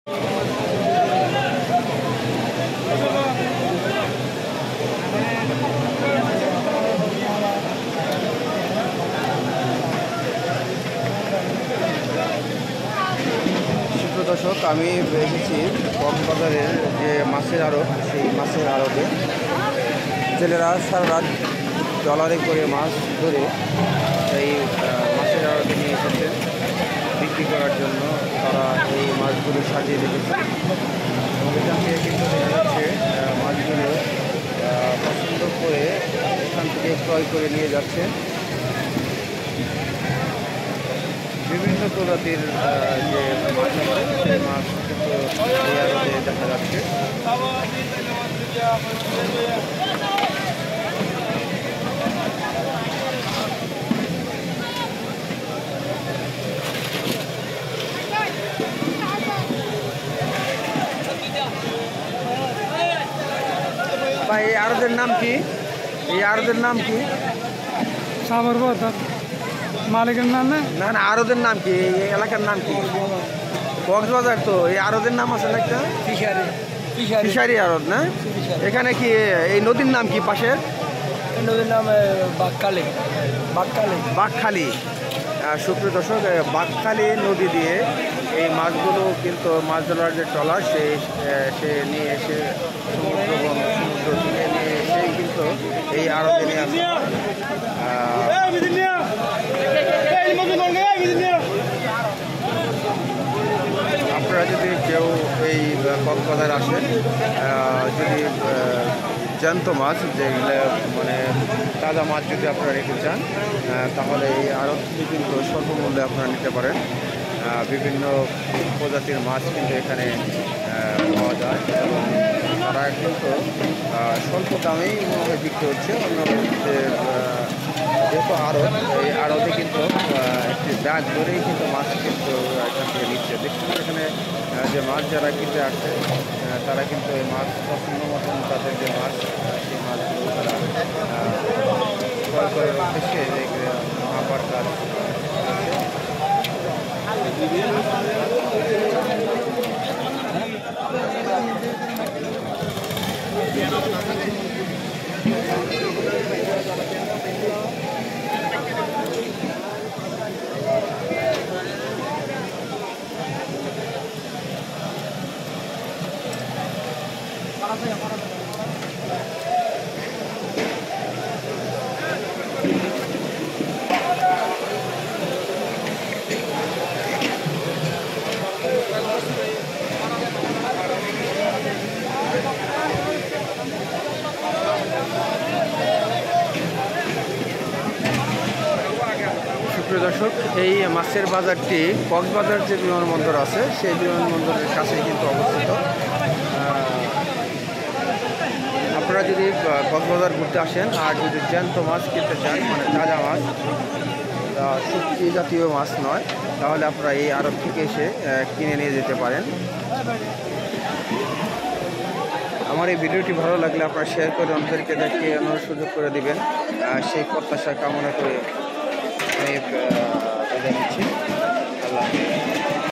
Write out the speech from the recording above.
দর্শক, আমি এসেছি কক্সবাজারের যে মাছের আড়ত, সেই মাছের আড়তে জেলেরা সারা রাত ট্রলারে করে মাছ ধরে সেই মাছের আড়তে নিয়ে এসেছেন বিক্রি করার জন্য। তারা এই মাছগুলো সাজিয়ে রেখেছে এবং এখান থেকে কিন্তু দেখা যাচ্ছে মাছগুলো পছন্দ করে এখান থেকে ক্রয় করে নিয়ে যাচ্ছে। বিভিন্ন প্রজাতির যে মাছ আছে সেই মাছ কিন্তু দেখা যাচ্ছে। ভাই, এই আড়তের নাম কি? এই আড়তের নাম কি? মালিকের নাম না না, আড়তের নাম কি? এই এলাকার নাম কি? কক্সবাজার তো, এই আড়তের নাম আছে না একটা? ফিশারি আড়ত না? এখানে কি এই নদীর নাম কি পাশের? নদীর নাম বাঘখালী। সুপ্রিয় দর্শক, বাঘখালী নদী দিয়ে এই মাছগুলো কিন্তু মাছ ধরার যে ট্রলার সে নিয়ে এসে সমুদ্র থেকে নিয়ে এসেই কিন্তু এই আড়তে নিয়ে আসে। আপনারা যদি কেউ এই কক্সবাজার আসেন, যদি জ্যান্ত মাছ যেগুলো মানে তাজা মাছ যদি আপনারা রেখে চান, তাহলে এই আড়ত থেকে কিন্তু স্বল্পমূল্যে আপনারা নিতে পারেন। বিভিন্ন প্রজাতির মাছ কিন্তু এখানে পাওয়া যায় এবং তারা কিন্তু স্বল্প দামেই বিক্রি হচ্ছে। অন্য যেহেতু আড়ত, এই আড়তে কিন্তু একটি ব্যাগ ধরেই কিন্তু মাছ কিন্তু এখান থেকে নিচ্ছে। দেখুন এখানে যে মাছ যারা কিনতে আসছে তারা কিন্তু এই মাছ পছন্দ মতন তাদের যে মাছ সেই মাছগুলো তারা ক্রয় করার উদ্দেশ্যে মাপার কাজ দর্শক, এই মাছের বাজারটি কক্সবাজার যে বিমানবন্দর আছে সেই বিমানবন্দরের কাছে কিন্তু অবস্থিত। আপনারা যদি কক্সবাজার ঘুরতে আসেন আর যদি জ্যান্ত মাছ কিনতে চান, মানে তাজা মাছ, শুটকি জাতীয় মাছ নয়, তাহলে আপনারা এই আড়ত থেকে এসে কিনে নিয়ে যেতে পারেন। আমার এই ভিডিওটি ভালো লাগলে আপনারা শেয়ার করে অন্যদেরকে দেখানোর সুযোগ করে দিবেন, সেই প্রত্যাশা কামনা করে আমি বিদায় নিচ্ছি। আল্লাহ।